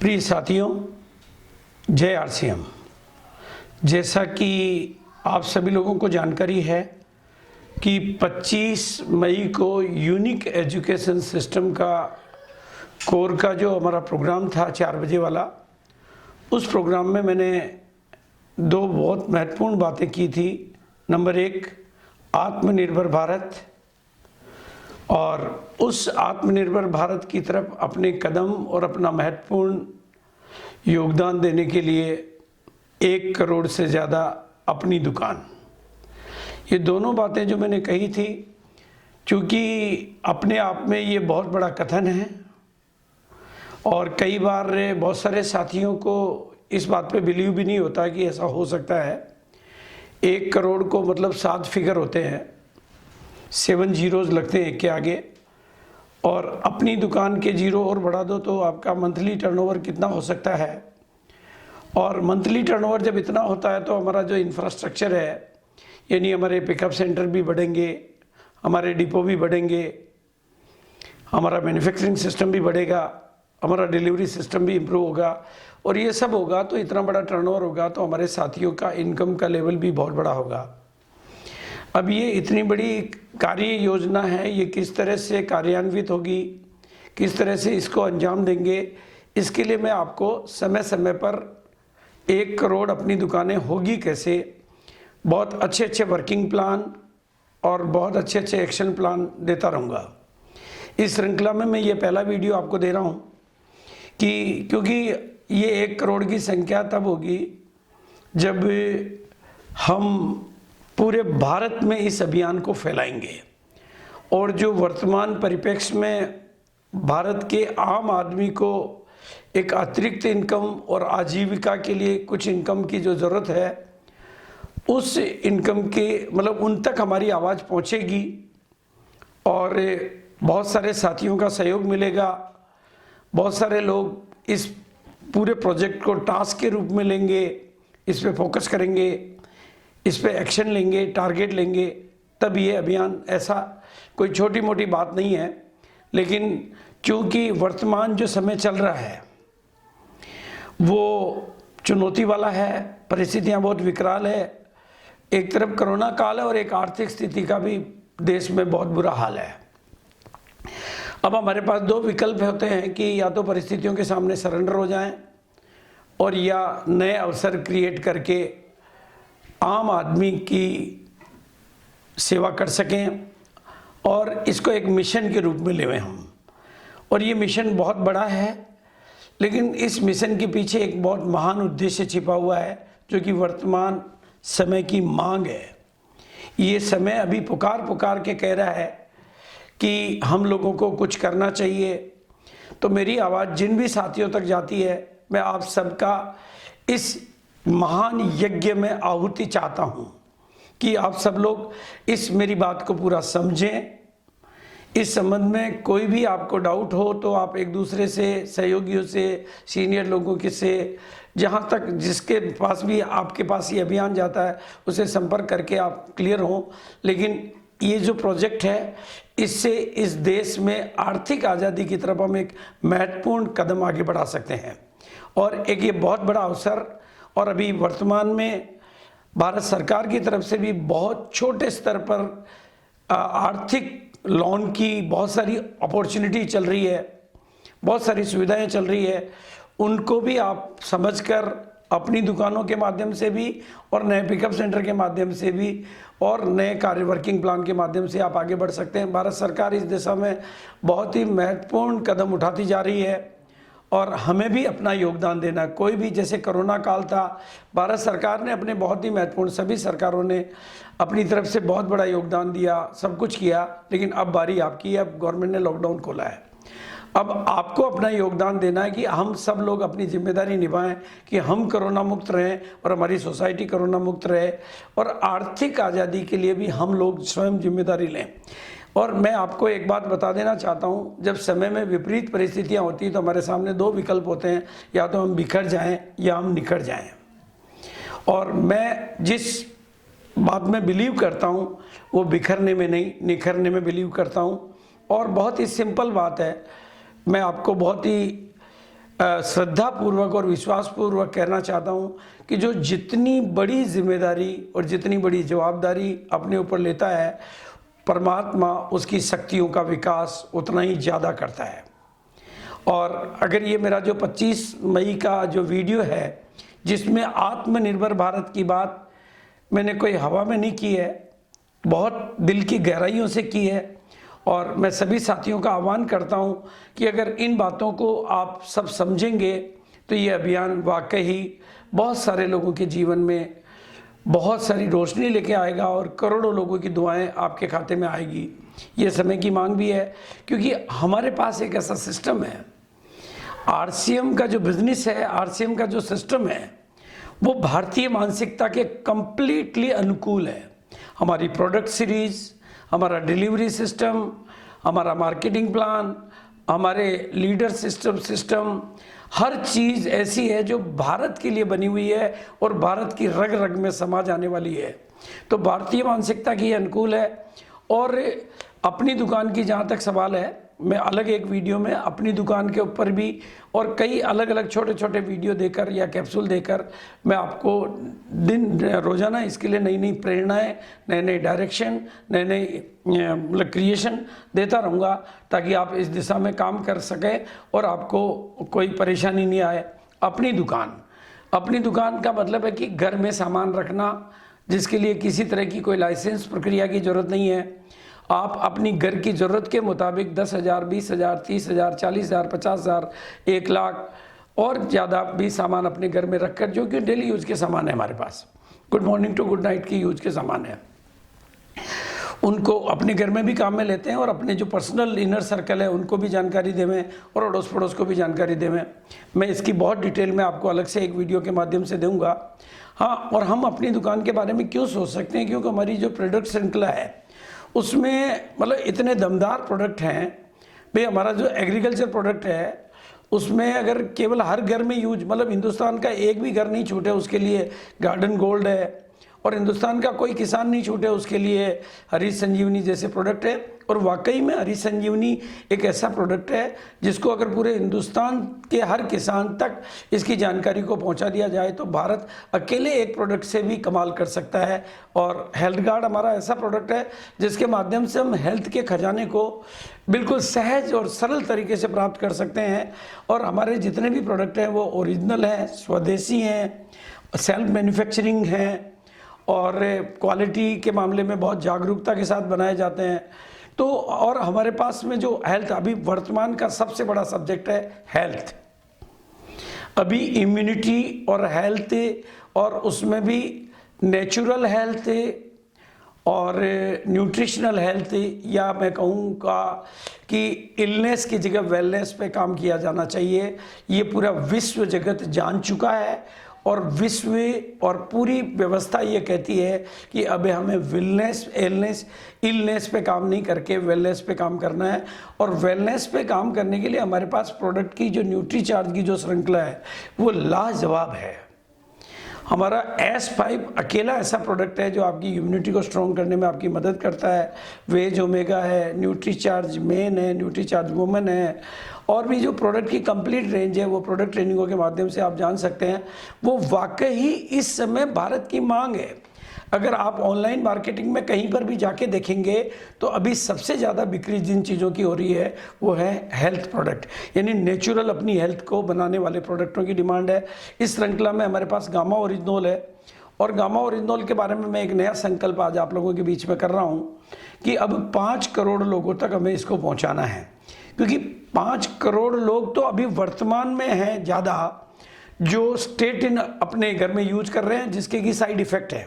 प्रिय साथियों, जय आरसीएम। जैसा कि आप सभी लोगों को जानकारी है कि 25 मई को यूनिक एजुकेशन सिस्टम का कोर का जो हमारा प्रोग्राम था 4 बजे वाला, उस प्रोग्राम में मैंने दो बहुत महत्वपूर्ण बातें की थी। नंबर 1, आत्मनिर्भर भारत, और उस आत्मनिर्भर भारत की तरफ अपने कदम और अपना महत्वपूर्ण योगदान देने के लिए 1 करोड़ से ज़्यादा अपनी दुकान। ये दोनों बातें जो मैंने कही थी, क्योंकि अपने आप में ये बहुत बड़ा कथन है और कई बार बहुत सारे साथियों को इस बात पे बिलीव भी नहीं होता कि ऐसा हो सकता है। 1 करोड़ को मतलब 7 फिगर होते हैं, 7 जीरोज़ लगते हैं के आगे, और अपनी दुकान के जीरो और बढ़ा दो तो आपका मंथली टर्नओवर कितना हो सकता है। और मंथली टर्नओवर जब इतना होता है तो हमारा जो इंफ्रास्ट्रक्चर है, यानी हमारे पिकअप सेंटर भी बढ़ेंगे, हमारे डिपो भी बढ़ेंगे, हमारा मैन्युफैक्चरिंग सिस्टम भी बढ़ेगा, हमारा डिलीवरी सिस्टम भी इम्प्रूव होगा, और ये सब होगा तो इतना बड़ा टर्नओवर होगा तो हमारे साथियों का इनकम का लेवल भी बहुत बड़ा होगा। अब ये इतनी बड़ी कार्य योजना है, ये किस तरह से कार्यान्वित होगी, किस तरह से इसको अंजाम देंगे, इसके लिए मैं आपको समय समय पर 1 करोड़ अपनी दुकानें होगी कैसे, बहुत अच्छे अच्छे वर्किंग प्लान और बहुत अच्छे अच्छे एक्शन प्लान देता रहूँगा। इस श्रृंखला में मैं ये पहला वीडियो आपको दे रहा हूँ कि क्योंकि ये 1 करोड़ की संख्या तब होगी जब हम पूरे भारत में इस अभियान को फैलाएंगे, और जो वर्तमान परिप्रेक्ष्य में भारत के आम आदमी को एक अतिरिक्त इनकम और आजीविका के लिए कुछ इनकम की जो ज़रूरत है, उस इनकम के मतलब उन तक हमारी आवाज़ पहुंचेगी और बहुत सारे साथियों का सहयोग मिलेगा। बहुत सारे लोग इस पूरे प्रोजेक्ट को टास्क के रूप में लेंगे, इस पे फोकस करेंगे, इस पे एक्शन लेंगे, टारगेट लेंगे, तब ये अभियान ऐसा कोई छोटी मोटी बात नहीं है। लेकिन क्योंकि वर्तमान जो समय चल रहा है वो चुनौती वाला है, परिस्थितियाँ बहुत विकराल है, एक तरफ कोरोना काल है और एक आर्थिक स्थिति का भी देश में बहुत बुरा हाल है। अब हमारे पास 2 विकल्प होते हैं कि या तो परिस्थितियों के सामने सरेंडर हो जाएं और या नए अवसर क्रिएट करके आम आदमी की सेवा कर सकें और इसको एक मिशन के रूप में लेवें हम। और ये मिशन बहुत बड़ा है, लेकिन इस मिशन के पीछे एक बहुत महान उद्देश्य छिपा हुआ है जो कि वर्तमान समय की मांग है। ये समय अभी पुकार के कह रहा है कि हम लोगों को कुछ करना चाहिए। तो मेरी आवाज़ जिन भी साथियों तक जाती है, मैं आप सबका इस महान यज्ञ में आहुति चाहता हूँ कि आप सब लोग इस मेरी बात को पूरा समझें। इस संबंध में कोई भी आपको डाउट हो तो आप एक दूसरे से, सहयोगियों से, सीनियर लोगों के से, जहाँ तक जिसके पास भी आपके पास ये अभियान जाता है उसे संपर्क करके आप क्लियर हों। लेकिन ये जो प्रोजेक्ट है, इससे इस देश में आर्थिक आज़ादी की तरफ हम एक महत्वपूर्ण कदम आगे बढ़ा सकते हैं और एक ये बहुत बड़ा अवसर। और अभी वर्तमान में भारत सरकार की तरफ से भी बहुत छोटे स्तर पर आर्थिक लोन की बहुत सारी अपॉर्चुनिटी चल रही है, बहुत सारी सुविधाएं चल रही है। उनको भी आप समझकर अपनी दुकानों के माध्यम से भी और नए पिकअप सेंटर के माध्यम से भी और नए कार्य वर्किंग प्लान के माध्यम से आप आगे बढ़ सकते हैं। भारत सरकार इस दिशा में बहुत ही महत्वपूर्ण कदम उठाती जा रही है और हमें भी अपना योगदान देना। कोई भी, जैसे कोरोना काल था, भारत सरकार ने अपने बहुत ही महत्वपूर्ण, सभी सरकारों ने अपनी तरफ से बहुत बड़ा योगदान दिया, सब कुछ किया, लेकिन अब बारी आपकी है। अब गवर्नमेंट ने लॉकडाउन खोला है, अब आपको अपना योगदान देना है कि हम सब लोग अपनी जिम्मेदारी निभाएं कि हम कोरोना मुक्त रहें और हमारी सोसाइटी कोरोना मुक्त रहे, और आर्थिक आज़ादी के लिए भी हम लोग स्वयं जिम्मेदारी लें। और मैं आपको एक बात बता देना चाहता हूँ, जब समय में विपरीत परिस्थितियाँ होती हैं तो हमारे सामने 2 विकल्प होते हैं, या तो हम बिखर जाएं या हम निखर जाएं। और मैं जिस बात में बिलीव करता हूँ वो बिखरने में नहीं, निखरने में बिलीव करता हूँ। और बहुत ही सिंपल बात है, मैं आपको बहुत ही श्रद्धापूर्वक और विश्वासपूर्वक कहना चाहता हूँ कि जो जितनी बड़ी जिम्मेदारी और जितनी बड़ी जवाबदारी अपने ऊपर लेता है, परमात्मा उसकी शक्तियों का विकास उतना ही ज़्यादा करता है। और अगर ये मेरा जो 25 मई का जो वीडियो है, जिसमें आत्मनिर्भर भारत की बात मैंने कोई हवा में नहीं की है, बहुत दिल की गहराइयों से की है। और मैं सभी साथियों का आह्वान करता हूं कि अगर इन बातों को आप सब समझेंगे तो ये अभियान वाकई बहुत सारे लोगों के जीवन में बहुत सारी रोशनी लेके आएगा और करोड़ों लोगों की दुआएं आपके खाते में आएगी। ये समय की मांग भी है, क्योंकि हमारे पास एक ऐसा सिस्टम है, आरसीएम का जो बिजनेस है, आरसीएम का जो सिस्टम है, वो भारतीय मानसिकता के कंप्लीटली अनुकूल है। हमारी प्रोडक्ट सीरीज़, हमारा डिलीवरी सिस्टम, हमारा मार्केटिंग प्लान, हमारे लीडर सिस्टम, हर चीज़ ऐसी है जो भारत के लिए बनी हुई है और भारत की रग रग में समा जाने वाली है। तो भारतीय मानसिकता की अनुकूल है। और अपनी दुकान की जहाँ तक सवाल है, मैं अलग एक वीडियो में अपनी दुकान के ऊपर भी और कई अलग अलग छोटे छोटे वीडियो देकर या कैप्सूल देकर मैं आपको रोज़ाना इसके लिए नई नई प्रेरणाएं, नए नए डायरेक्शन, नए नए मतलब क्रिएशन देता रहूँगा, ताकि आप इस दिशा में काम कर सकें और आपको कोई परेशानी नहीं आए। अपनी दुकान का मतलब है कि घर में सामान रखना, जिसके लिए किसी तरह की कोई लाइसेंस प्रक्रिया की ज़रूरत नहीं है। आप अपनी घर की ज़रूरत के मुताबिक 10,000, 20,000, 30,000, 40,000, 50,000, 1 लाख और ज़्यादा भी सामान अपने घर में रखकर, जो कि डेली यूज़ के सामान है हमारे पास, good morning to good night की यूज़ के सामान है, उनको अपने घर में भी काम में लेते हैं और अपने जो पर्सनल इनर सर्कल है उनको भी जानकारी देवें और अड़ोस पड़ोस को भी जानकारी देवें। मैं इसकी बहुत डिटेल में आपको अलग से एक वीडियो के माध्यम से दूंगा। हाँ, और हम अपनी दुकान के बारे में क्यों सोच सकते हैं, क्योंकि हमारी जो प्रोडक्ट श्रृंखला है उसमें मतलब इतने दमदार प्रोडक्ट हैं भाई। हमारा जो एग्रीकल्चर प्रोडक्ट है उसमें अगर केवल हर घर में यूज, मतलब हिंदुस्तान का एक भी घर नहीं छूटे उसके लिए गार्डन गोल्ड है, और हिंदुस्तान का कोई किसान नहीं छूटे उसके लिए हरी संजीवनी जैसे प्रोडक्ट है। और वाकई में हरी संजीवनी एक ऐसा प्रोडक्ट है जिसको अगर पूरे हिंदुस्तान के हर किसान तक इसकी जानकारी को पहुंचा दिया जाए तो भारत अकेले एक प्रोडक्ट से भी कमाल कर सकता है। और हेल्थ गार्ड हमारा ऐसा प्रोडक्ट है जिसके माध्यम से हम हेल्थ के खजाने को बिल्कुल सहज और सरल तरीके से प्राप्त कर सकते हैं। और हमारे जितने भी प्रोडक्ट हैं वो ओरिजिनल हैं, स्वदेशी हैं, सेल्फ मैन्युफैक्चरिंग हैं और क्वालिटी के मामले में बहुत जागरूकता के साथ बनाए जाते हैं। तो और हमारे पास में जो हेल्थ अभी वर्तमान का सबसे बड़ा सब्जेक्ट है हेल्थ, अभी इम्यूनिटी और हेल्थ, और उसमें भी नेचुरल हेल्थ और न्यूट्रिशनल हेल्थ, या मैं कहूँगा कि इलनेस की जगह वेलनेस पे काम किया जाना चाहिए। ये पूरा विश्व जगत जान चुका है और विश्व और पूरी व्यवस्था ये कहती है कि अब हमें इलनेस पे काम नहीं करके वेलनेस पे काम करना है। और वेलनेस पे काम करने के लिए हमारे पास प्रोडक्ट की जो न्यूट्रीचार्ज की जो श्रृंखला है वो लाजवाब है। हमारा S5 अकेला ऐसा प्रोडक्ट है जो आपकी इम्यूनिटी को स्ट्रॉन्ग करने में आपकी मदद करता है। वेज ओमेगा है, न्यूट्रीचार्ज मेन है, न्यूट्रीचार्ज वुमेन है, और भी जो प्रोडक्ट की कंप्लीट रेंज है वो प्रोडक्ट ट्रेनिंगों के माध्यम से आप जान सकते हैं। वो वाकई इस समय भारत की मांग है। अगर आप ऑनलाइन मार्केटिंग में कहीं पर भी जाके देखेंगे तो अभी सबसे ज़्यादा बिक्री जिन चीज़ों की हो रही है वो है हेल्थ प्रोडक्ट, यानी नेचुरल अपनी हेल्थ को बनाने वाले प्रोडक्टों की डिमांड है। इस श्रृंखला में हमारे पास गामा ओरिजिनोल है, और गामा ओरिजिनोल के बारे में मैं एक नया संकल्प आज आप लोगों के बीच में कर रहा हूँ कि अब 5 करोड़ लोगों तक हमें इसको पहुँचाना है। क्योंकि 5 करोड़ लोग तो अभी वर्तमान में हैं ज़्यादा, जो स्टेटिन अपने घर में यूज कर रहे हैं जिसके की साइड इफ़ेक्ट है,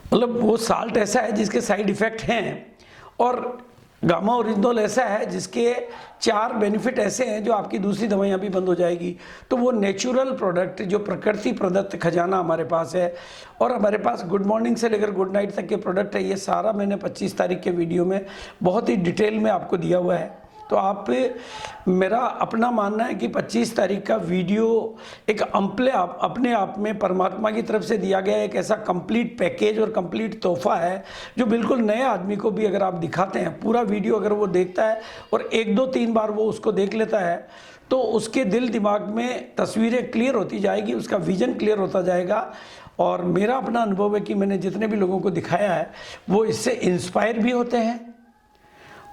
मतलब वो साल्ट ऐसा है जिसके साइड इफ़ेक्ट हैं, और गामा ओरिजिनल ऐसा है जिसके 4 बेनिफिट ऐसे हैं जो आपकी दूसरी दवाइयाँ भी बंद हो जाएगी। तो वो नेचुरल प्रोडक्ट जो प्रकृति प्रदत्त खजाना हमारे पास है, और हमारे पास गुड मॉर्निंग से लेकर गुड नाइट तक के प्रोडक्ट है। ये सारा मैंने 25 तारीख के वीडियो में बहुत ही डिटेल में आपको दिया हुआ है। तो आप, मेरा अपना मानना है कि 25 तारीख का वीडियो एक अपने आप में परमात्मा की तरफ से दिया गया एक ऐसा कंप्लीट पैकेज और कंप्लीट तोहफा है जो बिल्कुल नए आदमी को भी अगर आप दिखाते हैं, पूरा वीडियो अगर वो देखता है और 1, 2, 3 बार वो उसको देख लेता है, तो उसके दिल दिमाग में तस्वीरें क्लियर होती जाएगी, उसका विजन क्लियर होता जाएगा। और मेरा अपना अनुभव है कि मैंने जितने भी लोगों को दिखाया है वो इससे इंस्पायर भी होते हैं,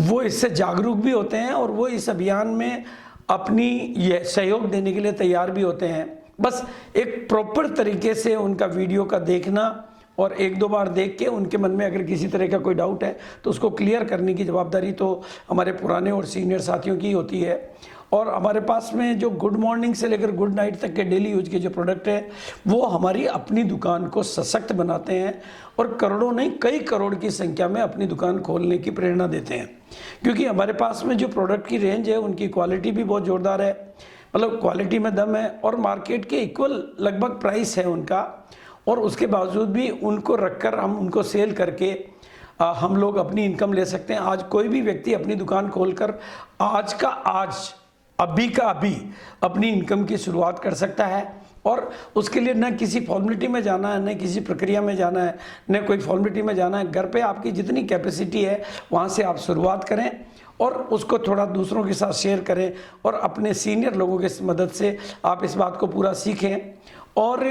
वो इससे जागरूक भी होते हैं, और वो इस अभियान में अपनी ये सहयोग देने के लिए तैयार भी होते हैं। बस एक प्रॉपर तरीके से उनका वीडियो का देखना और एक दो बार देख के उनके मन में अगर किसी तरह का कोई डाउट है तो उसको क्लियर करने की जवाबदारी तो हमारे पुराने और सीनियर साथियों की होती है। और हमारे पास में जो गुड मॉर्निंग से लेकर गुड नाइट तक के डेली यूज के जो प्रोडक्ट है वो हमारी अपनी दुकान को सशक्त बनाते हैं और करोड़ों नहीं कई करोड़ की संख्या में अपनी दुकान खोलने की प्रेरणा देते हैं। क्योंकि हमारे पास में जो प्रोडक्ट की रेंज है उनकी क्वालिटी भी बहुत ज़ोरदार है, मतलब क्वालिटी में दम है, और मार्केट के इक्वल लगभग प्राइस है उनका। और उसके बावजूद भी उनको रखकर हम उनको सेल करके हम लोग अपनी इनकम ले सकते हैं। आज कोई भी व्यक्ति अपनी दुकान खोलकर आज का आज अभी का अभी अपनी इनकम की शुरुआत कर सकता है। और उसके लिए न किसी फॉर्मेलिटी में जाना है, न किसी प्रक्रिया में जाना है, न कोई फॉर्मेलिटी में जाना है। घर पे आपकी जितनी कैपेसिटी है वहाँ से आप शुरुआत करें और उसको थोड़ा दूसरों के साथ शेयर करें, और अपने सीनियर लोगों की मदद से आप इस बात को पूरा सीखें। और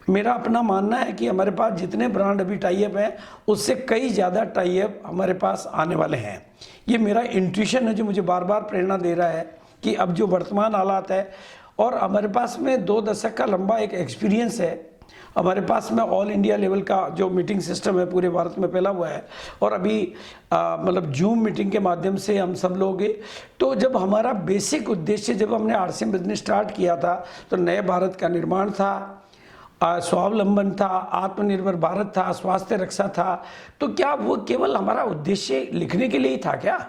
मेरा अपना मानना है कि हमारे पास जितने ब्रांड अभी टाई अप हैं उससे कई ज़्यादा टाई अप हमारे पास आने वाले हैं। ये मेरा इंट्यूशन है जो मुझे बार बार प्रेरणा दे रहा है कि अब जो वर्तमान हालात है, और हमारे पास में 2 दशक का लंबा एक एक्सपीरियंस है। हमारे पास में ऑल इंडिया लेवल का जो मीटिंग सिस्टम है पूरे भारत में फैला हुआ है, और अभी मतलब जूम मीटिंग के माध्यम से हम सब लोग। तो जब हमारा बेसिक उद्देश्य, जब हमने आरसीएम बिजनेस स्टार्ट किया था तो नए भारत का निर्माण था, स्वावलंबन था, आत्मनिर्भर भारत था, स्वास्थ्य रक्षा था। तो क्या वो केवल हमारा उद्देश्य लिखने के लिए ही था क्या?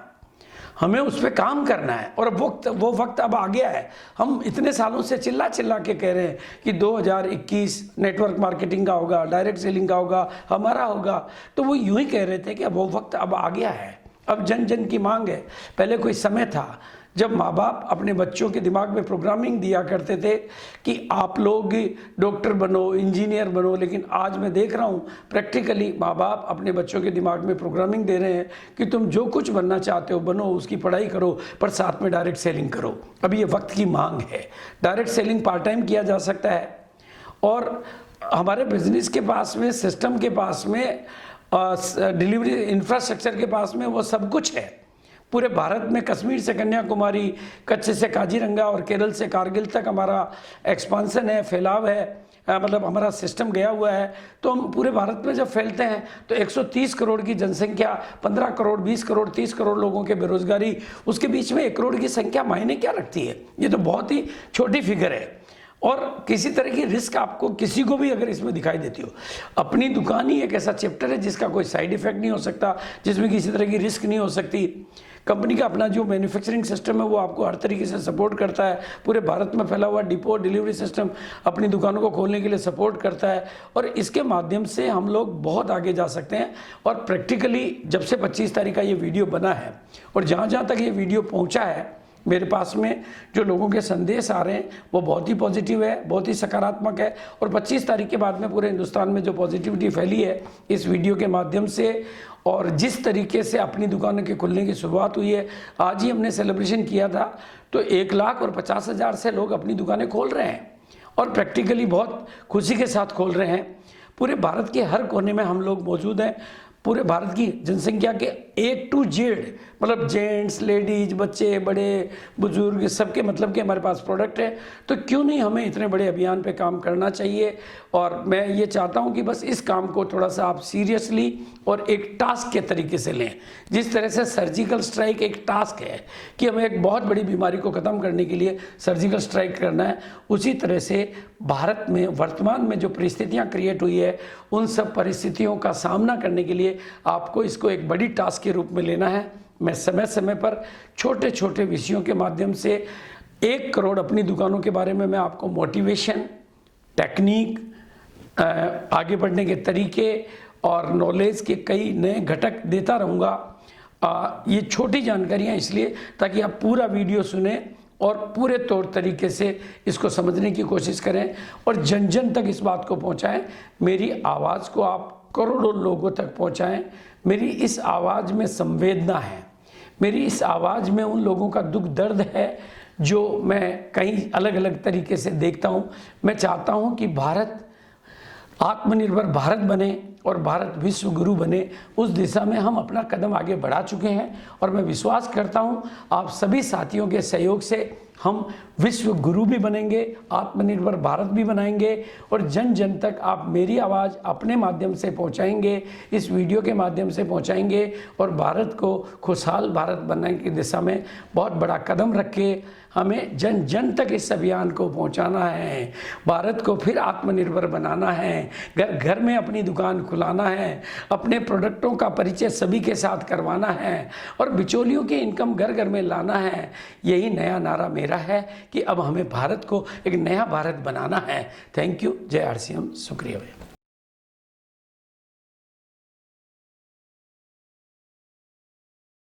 हमें उस पर काम करना है, और वो वक्त अब आ गया है। हम इतने सालों से चिल्ला चिल्ला के कह रहे हैं कि 2021 नेटवर्क मार्केटिंग का होगा, डायरेक्ट सेलिंग का होगा, हमारा होगा। तो वो यूं ही कह रहे थे कि अब वो वक्त अब आ गया है, अब जन जन की मांग है। पहले कोई समय था जब माँ बाप अपने बच्चों के दिमाग में प्रोग्रामिंग दिया करते थे कि आप लोग डॉक्टर बनो, इंजीनियर बनो, लेकिन आज मैं देख रहा हूँ प्रैक्टिकली माँ बाप अपने बच्चों के दिमाग में प्रोग्रामिंग दे रहे हैं कि तुम जो कुछ बनना चाहते हो बनो, उसकी पढ़ाई करो, पर साथ में डायरेक्ट सेलिंग करो। अब ये वक्त की मांग है। डायरेक्ट सेलिंग पार्ट टाइम किया जा सकता है, और हमारे बिजनेस के पास में, सिस्टम के पास में, डिलीवरी इंफ्रास्ट्रक्चर के पास में वो सब कुछ है। पूरे भारत में कश्मीर से कन्याकुमारी, कच्छ से काजीरंगा और केरल से कारगिल तक हमारा एक्सपांसन है, फैलाव है, मतलब हमारा सिस्टम गया हुआ है। तो हम पूरे भारत में जब फैलते हैं तो 130 करोड़ की जनसंख्या, 15 करोड़, 20 करोड़, 30 करोड़ लोगों के बेरोजगारी, उसके बीच में 1 करोड़ की संख्या मायने क्या रखती है? ये तो बहुत ही छोटी फिगर है। और किसी तरह की रिस्क आपको किसी को भी अगर इसमें दिखाई देती हो, अपनी दुकान ही एक ऐसा चैप्टर है जिसका कोई साइड इफेक्ट नहीं हो सकता, जिसमें किसी तरह की रिस्क नहीं हो सकती। कंपनी का अपना जो मैन्युफैक्चरिंग सिस्टम है वो आपको हर तरीके से सपोर्ट करता है। पूरे भारत में फैला हुआ डिपो डिलीवरी सिस्टम अपनी दुकानों को खोलने के लिए सपोर्ट करता है, और इसके माध्यम से हम लोग बहुत आगे जा सकते हैं। और प्रैक्टिकली जब से 25 तारीख का ये वीडियो बना है और जहाँ जहाँ तक ये वीडियो पहुँचा है, मेरे पास में जो लोगों के संदेश आ रहे हैं वो बहुत ही पॉजिटिव है, बहुत ही सकारात्मक है। और 25 तारीख के बाद में पूरे हिंदुस्तान में जो पॉजिटिविटी फैली है इस वीडियो के माध्यम से, और जिस तरीके से अपनी दुकानों के खुलने की शुरुआत हुई है, आज ही हमने सेलिब्रेशन किया था, तो 1,50,000 से लोग अपनी दुकानें खोल रहे हैं, और प्रैक्टिकली बहुत खुशी के साथ खोल रहे हैं। पूरे भारत के हर कोने में हम लोग मौजूद हैं। पूरे भारत की जनसंख्या के A to Z, मतलब जेंट्स, लेडीज, बच्चे, बड़े, बुजुर्ग, सबके मतलब कि हमारे पास प्रोडक्ट है। तो क्यों नहीं हमें इतने बड़े अभियान पे काम करना चाहिए। और मैं ये चाहता हूँ कि बस इस काम को थोड़ा सा आप सीरियसली और एक टास्क के तरीके से लें। जिस तरह से सर्जिकल स्ट्राइक एक टास्क है कि हमें एक बहुत बड़ी बीमारी को ख़त्म करने के लिए सर्जिकल स्ट्राइक करना है, उसी तरह से भारत में वर्तमान में जो परिस्थितियाँ क्रिएट हुई है उन सब परिस्थितियों का सामना करने के लिए आपको इसको एक बड़ी टास्क के रूप में लेना है। मैं समय समय पर छोटे छोटे विषयों के माध्यम से 1 करोड़ अपनी दुकानों के बारे में मैं आपको मोटिवेशन, टेक्निक, आगे बढ़ने के तरीके और नॉलेज के कई नए घटक देता रहूँगा। ये छोटी जानकारियाँ इसलिए ताकि आप पूरा वीडियो सुने और पूरे तौर तरीके से इसको समझने की कोशिश करें और जन जन तक इस बात को पहुँचाएं। मेरी आवाज़ को आप करोड़ों लोगों तक पहुँचाएं। मेरी इस आवाज़ में संवेदना है, मेरी इस आवाज़ में उन लोगों का दुख दर्द है जो मैं कई अलग अलग तरीके से देखता हूँ। मैं चाहता हूँ कि भारत आत्मनिर्भर भारत बने और भारत विश्व गुरु बने, उस दिशा में हम अपना कदम आगे बढ़ा चुके हैं और मैं विश्वास करता हूँ आप सभी साथियों के सहयोग से हम विश्व गुरु भी बनेंगे, आत्मनिर्भर भारत भी बनाएंगे और जन जन तक आप मेरी आवाज़ अपने माध्यम से पहुंचाएंगे, इस वीडियो के माध्यम से पहुंचाएंगे और भारत को खुशहाल भारत बनाने की दिशा में बहुत बड़ा कदम रख के हमें जन जन तक इस अभियान को पहुंचाना है। भारत को फिर आत्मनिर्भर बनाना है, घर घर में अपनी दुकान खुलाना है, अपने प्रोडक्टों का परिचय सभी के साथ करवाना है और बिचौलियों की इनकम घर घर में लाना है। यही नया नारा मेरा है कि अब हमें भारत को एक नया भारत बनाना है। Thank you. जय आरसीएम। शुक्रिया भैया।